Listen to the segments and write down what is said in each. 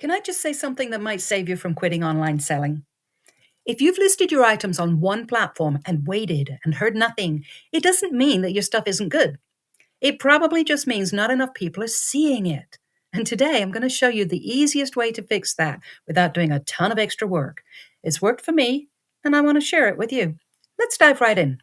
Can I just say something that might save you from quitting online selling? If you've listed your items on one platform and waited and heard nothing, it doesn't mean that your stuff isn't good. It probably just means not enough people are seeing it. And today I'm going to show you the easiest way to fix that without doing a ton of extra work. It's worked for me, and I want to share it with you. Let's dive right in.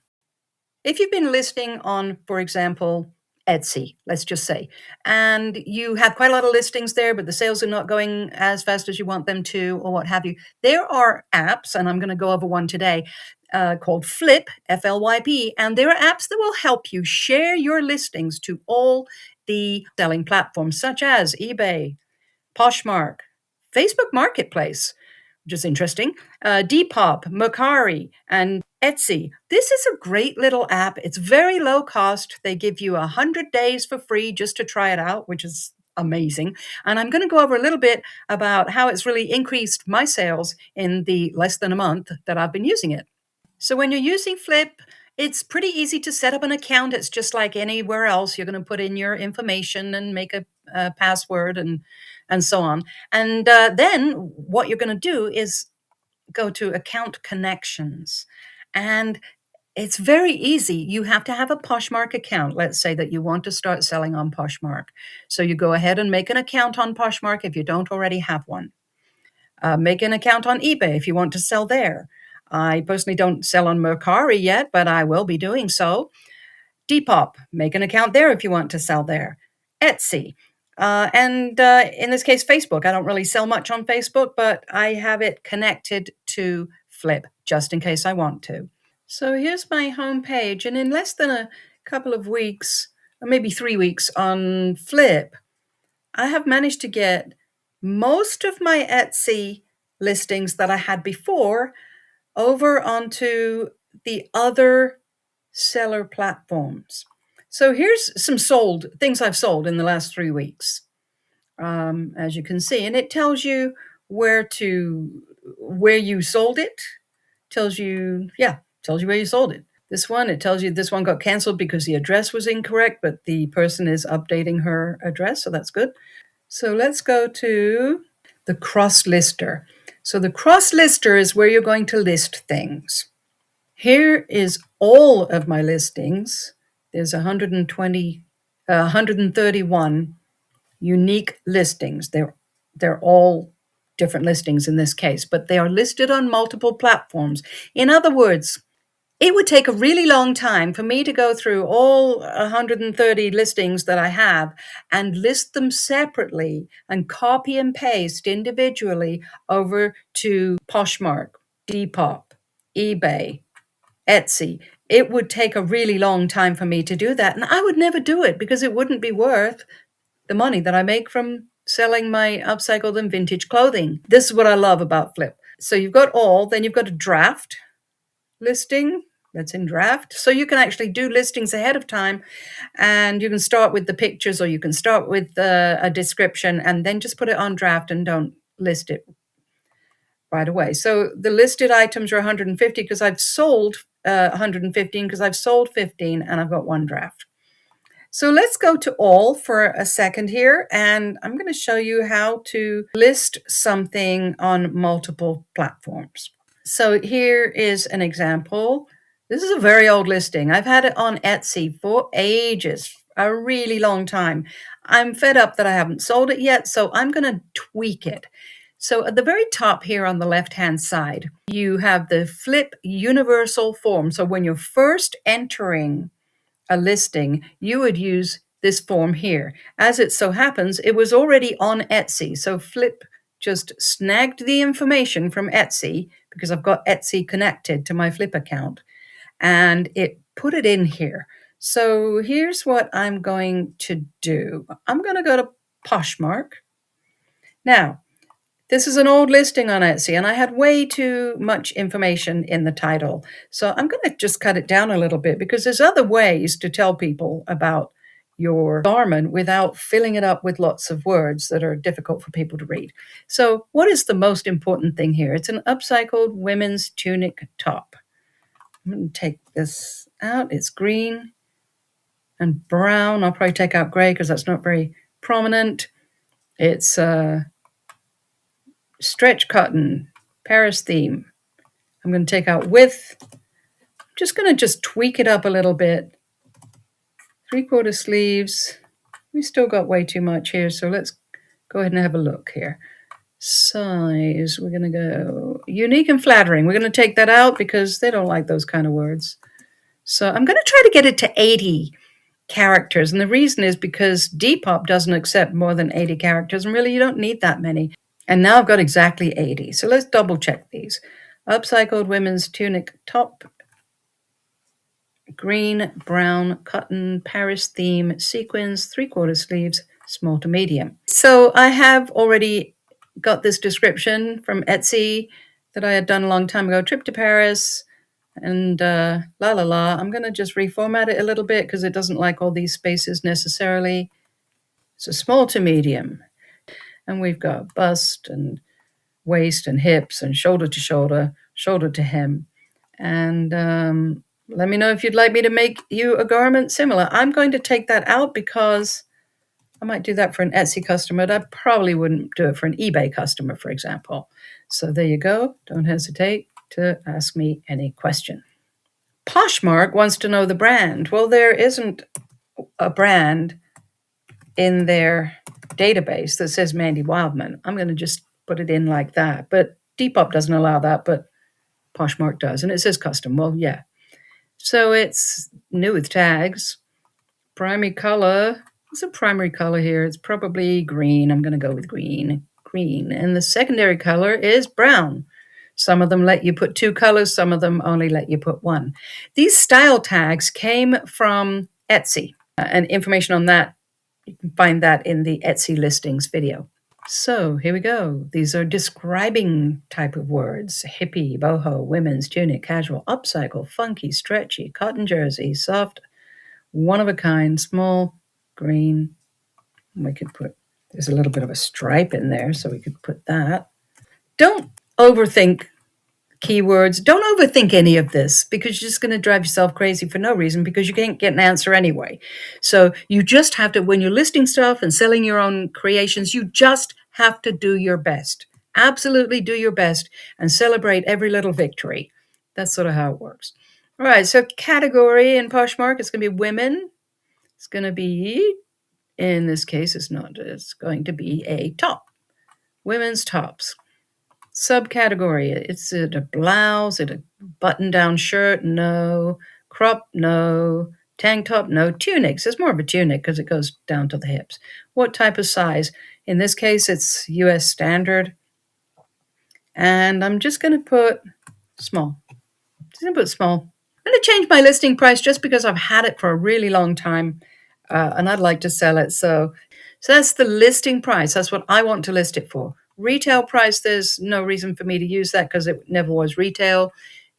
If you've been listing on, for example, Etsy, let's just say, and you have quite a lot of listings there, but the sales are not going as fast as you want them to, or what have you, there are apps, and I'm going to go over one today, called Flyp, Flyp, and there are apps that will help you share your listings to all the selling platforms, such as eBay, Poshmark, Facebook Marketplace, which is interesting, Depop, Mercari, and Etsy. This is a great little app. It's very low cost. They give you 100 days for free just to try it out, which is amazing. And I'm going to go over a little bit about how it's really increased my sales in the less than a month that I've been using it. So when you're using Flyp, it's pretty easy to set up an account. It's just like anywhere else. You're going to put in your information and make a password and so on. And then what you're going to do is go to account connections. And it's very easy. You have to have a Poshmark account. Let's say that you want to start selling on Poshmark. So you go ahead and make an account on Poshmark if you don't already have one. Make an account on eBay if you want to sell there. I personally don't sell on Mercari yet, but I will be doing so. Depop, make an account there if you want to sell there. Etsy, and in this case, Facebook. I don't really sell much on Facebook, but I have it connected to Flyp just in case I want to. So here's my home page, and in less than a couple of weeks, or maybe 3 weeks on Flyp, I have managed to get most of my Etsy listings that I had before over onto the other seller platforms. So here's some things I've sold in the last 3 weeks, as you can see, and it tells you where you sold it. Tells you where you sold it. This one, it tells you this one got canceled because the address was incorrect, but the person is updating her address, so that's good. So let's go to the crosslister. So the crosslister is where you're going to list things. Here is all of my listings. There's 131 unique listings. They're all different listings in this case, but they are listed on multiple platforms. In other words, it would take a really long time for me to go through all 130 listings that I have and list them separately and copy and paste individually over to Poshmark, Depop, eBay, Etsy. It would take a really long time for me to do that. And I would never do it because it wouldn't be worth the money that I make from selling my upcycled and vintage clothing. This is what I love about Flyp. So you've got then you've got a draft listing that's in draft. So you can actually do listings ahead of time, and you can start with the pictures, or you can start with a description and then just put it on draft and don't list it right away. So the listed items are 150 because I've sold 115 because I've sold 15 and I've got one draft. So let's go to all for a second here, and I'm going to show you how to list something on multiple platforms. So here is an example. This is a very old listing. I've had it on Etsy for ages, a really long time. I'm fed up that I haven't sold it yet, so I'm going to tweak it. So at the very top here on the left-hand side, you have the Flyp Universal Form. So when you're first entering a listing, you would use this form here. As it so happens, it was already on Etsy. So Flyp just snagged the information from Etsy because I've got Etsy connected to my Flyp account, and it put it in here. So here's what I'm going to do. I'm going to go to Poshmark. Now, this is an old listing on Etsy, and I had way too much information in the title. So I'm going to just cut it down a little bit because there's other ways to tell people about your garment without filling it up with lots of words that are difficult for people to read. So what is the most important thing here? It's an upcycled women's tunic top. I'm going to take this out. It's green and brown. I'll probably take out gray because that's not very prominent. It's stretch cotton, Paris theme. I'm going to take out width. I'm just going to tweak it up a little bit. 3/4 sleeves. We still got way too much here, so let's go ahead and have a look here. Size, we're going to go unique and flattering. We're going to take that out because they don't like those kind of words. So I'm going to try to get it to 80 characters. And the reason is because Depop doesn't accept more than 80 characters. And really, you don't need that many. And now I've got exactly 80. So let's double check these. Upcycled women's tunic top, green, brown, cotton, Paris theme, sequins, 3/4 sleeves, small to medium. So I have already got this description from Etsy that I had done a long time ago, trip to Paris, and la la la. I'm going to just reformat it a little bit because it doesn't like all these spaces necessarily. So small to medium. And we've got bust and waist and hips and shoulder to shoulder, shoulder to hem. And let me know if you'd like me to make you a garment similar. I'm going to take that out because I might do that for an Etsy customer, but I probably wouldn't do it for an eBay customer, for example. So there you go. Don't hesitate to ask me any question. Poshmark wants to know the brand. Well, there isn't a brand in their database that says Mandy Wildman. I'm going to just put it in like that. But Depop doesn't allow that, but Poshmark does. And it says custom. Well, yeah. So it's new with tags. Primary color. What's a primary color here? It's probably green. I'm going to go with green. Green. And the secondary color is brown. Some of them let you put 2 colors. Some of them only let you put 1. These style tags came from Etsy. And information on that, you can find that in the Etsy listings video. So here we go. These are describing type of words. Hippie, boho, women's tunic, casual, upcycle, funky, stretchy, cotton jersey, soft, one of a kind, small, green. We could put, there's a little bit of a stripe in there, so we could put that. Don't overthink keywords. Don't overthink any of this because you're just going to drive yourself crazy for no reason because you can't get an answer anyway. So you just have to, when you're listing stuff and selling your own creations, you just have to do your best. Absolutely do your best and celebrate every little victory. That's sort of how it works. All right, so category in Poshmark, it's going to be women. It's going to be, in this case, it's going to be a top. Women's tops. Subcategory, it's a blouse, it's a button-down shirt, no. Crop, no. Tank top, no. Tunics, it's more of a tunic because it goes down to the hips. What type of size? In this case, it's US standard. And I'm just going to put small. Just going to put small. I'm going to change my listing price just because I've had it for a really long time and I'd like to sell it. So that's the listing price. That's what I want to list it for. Retail price, there's no reason for me to use that because it never was retail.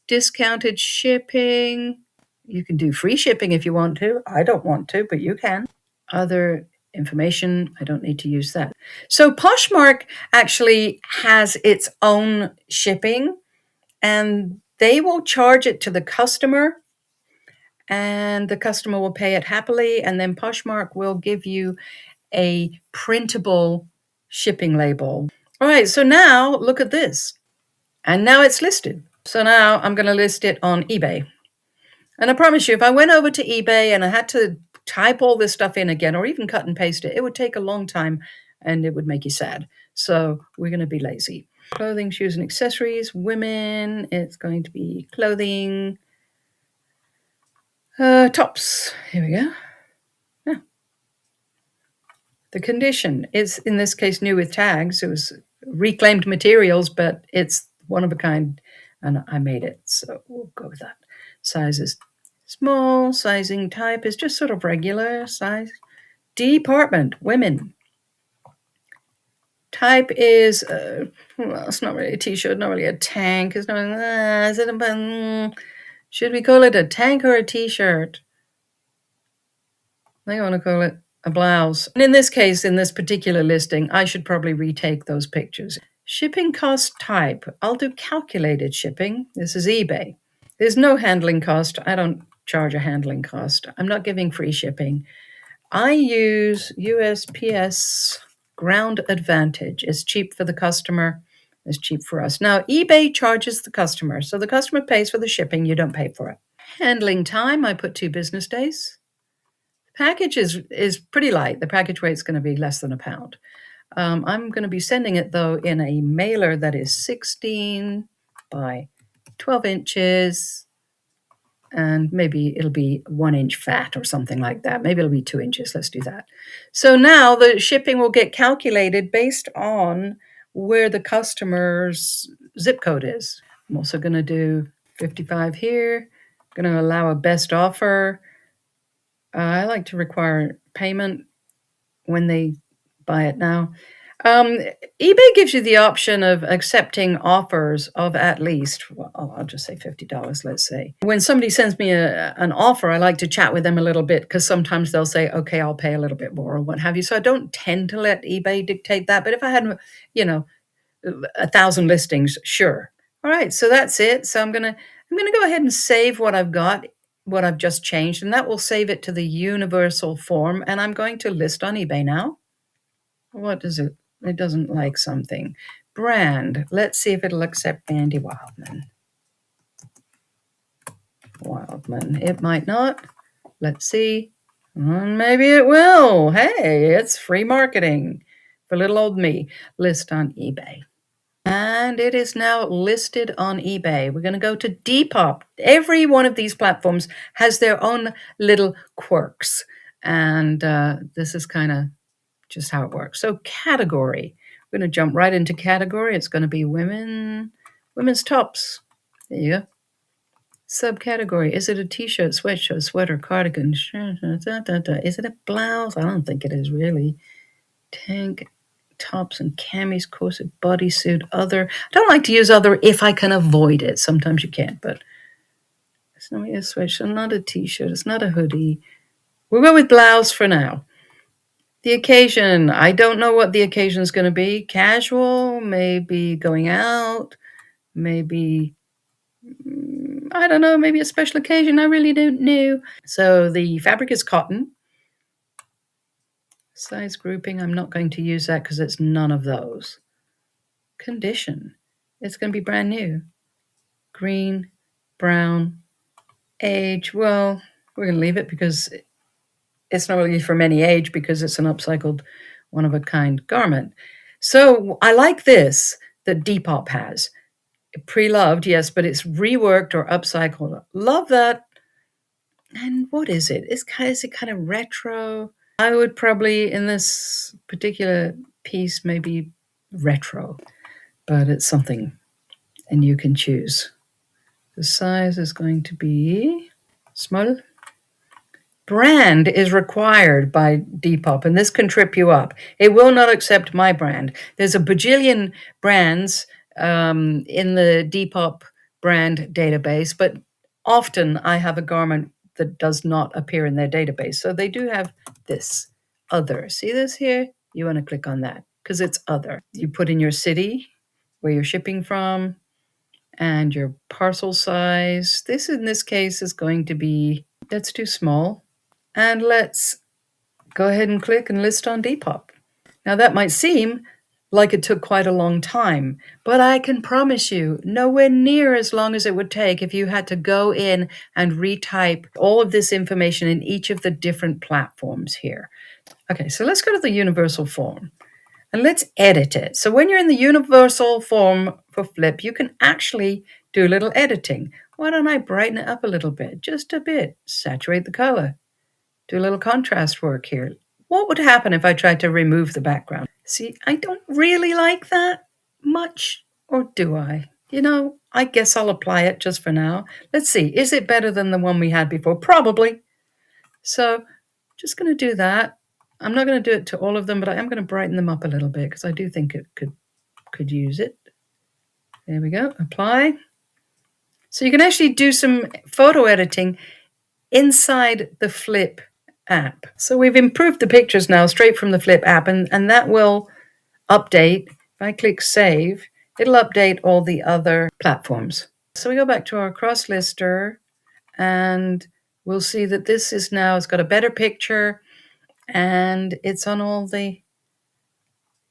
Discounted shipping. You can do free shipping if you want to. I don't want to, but you can. Other information, I don't need to use that. So Poshmark actually has its own shipping and they will charge it to the customer and the customer will pay it happily. And then Poshmark will give you a printable shipping label. All right, so now look at this. And now it's listed. So now I'm going to list it on eBay. And I promise you, if I went over to eBay and I had to type all this stuff in again, or even cut and paste it, it would take a long time and it would make you sad. So we're going to be lazy. Clothing, shoes, and accessories. Women, it's going to be clothing. Tops, here we go. Yeah. The condition is, in this case, new with tags. It was reclaimed materials, but it's one of a kind, and I made it, so we'll go with that. Sizes small, sizing type is just sort of regular size. Department, women. Type is, well, it's not really a t-shirt, not really a tank. It's not, is it a, should we call it a tank or a t-shirt? I want to call it a blouse. And in this case, in this particular listing, I should probably retake those pictures. Shipping cost type. I'll do calculated shipping. This is eBay. There's no handling cost. I don't charge a handling cost. I'm not giving free shipping. I use USPS Ground Advantage. It's cheap for the customer It's cheap for us. Now, eBay charges the customer. So the customer pays for the shipping. You don't pay for it. Handling time, I put 2 business days. Package is pretty light. The package weight's going to be less than a pound. I'm going to be sending it, though, in a mailer that is 16 by 12 inches. And maybe it'll be 1 inch fat or something like that. Maybe it'll be 2 inches. Let's do that. So now the shipping will get calculated based on where the customer's zip code is. I'm also going to do 55 here. I'm going to allow a best offer. I like to require payment when they buy it now. eBay gives you the option of accepting offers of at least, well, I'll just say $50, let's say. When somebody sends me an offer, I like to chat with them a little bit because sometimes they'll say, okay, I'll pay a little bit more or what have you. So I don't tend to let eBay dictate that. But if I had, 1,000 listings, sure. All right, so that's it. So I'm gonna go ahead and save what I've got, what I've just changed, and that will save it to the universal form. And I'm going to list on eBay now. What does it? It doesn't like something. Brand. Let's see if it'll accept Mandy Wildman. It might not. Let's see. Maybe it will. Hey, it's free marketing for little old me. List on eBay. And it is now listed on eBay. We're going to go to Depop. Every one of these platforms has their own little quirks. And this is kind of just how it works. So category. We're going to jump right into category. It's going to be women's tops. There you go. Subcategory. Is it a t-shirt, sweatshirt, sweater, cardigan? Is it a blouse? I don't think it is really. Tank, tops and camis, corset, bodysuit, other. I don't like to use other if I can avoid it. Sometimes you can't, but it's not a sweatshirt, not a t-shirt. It's not a hoodie. We'll go with blouse for now. The occasion, I don't know what the occasion is going to be. Casual, maybe going out, maybe, I don't know, maybe a special occasion. I really don't know. So the fabric is cotton. Size grouping, I'm not going to use that because it's none of those. Condition, it's going to be brand new. Green, brown, age, well, we're going to leave it because it's not really from any age because it's an upcycled, one-of-a-kind garment. So I like this that Depop has. Pre-loved, yes, but it's reworked or upcycled. Love that. And what is it? Is it kind of retro? I would probably, in this particular piece, maybe retro, but it's something, and you can choose. The size is going to be small. Brand is required by Depop, and this can trip you up. It will not accept my brand. There's a bajillion brands in the Depop brand database, but often I have a garment that does not appear in their database. So they do have this other. See this here? You want to click on that because it's other. You put in your city, where you're shipping from, and your parcel size. This, in this case, is going to be, that's too small. And let's go ahead and click and list on Depop. Now that might seem like it took quite a long time, but I can promise you nowhere near as long as it would take if you had to go in and retype all of this information in each of the different platforms here. Okay, so let's go to the universal form and let's edit it. So when you're in the universal form for Flyp, you can actually do a little editing. Why don't I brighten it up a little bit, just a bit, saturate the color. Do a little contrast work here. What would happen if I tried to remove the background? See, I don't really like that much, or do I? I guess I'll apply it just for now. Let's see, is it better than the one we had before? Probably. So just going to do that. I'm not going to do it to all of them, but I am going to brighten them up a little bit because I do think it could use it. There we go, apply. So you can actually do some photo editing inside the Flyp app. So we've improved the pictures now straight from the Flyp app, and that will update. If I click save, it'll update all the other platforms. So we go back to our crosslister, and we'll see that this is now, it's got a better picture, and it's on all the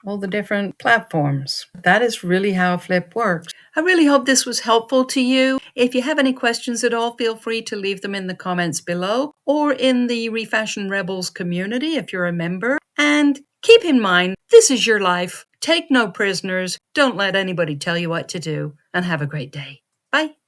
all the different platforms. That is really how Flyp works. I really hope this was helpful to you. If you have any questions at all, feel free to leave them in the comments below or in the Refashion Rebels community if you're a member. And keep in mind, this is your life. Take no prisoners. Don't let anybody tell you what to do. And have a great day. Bye.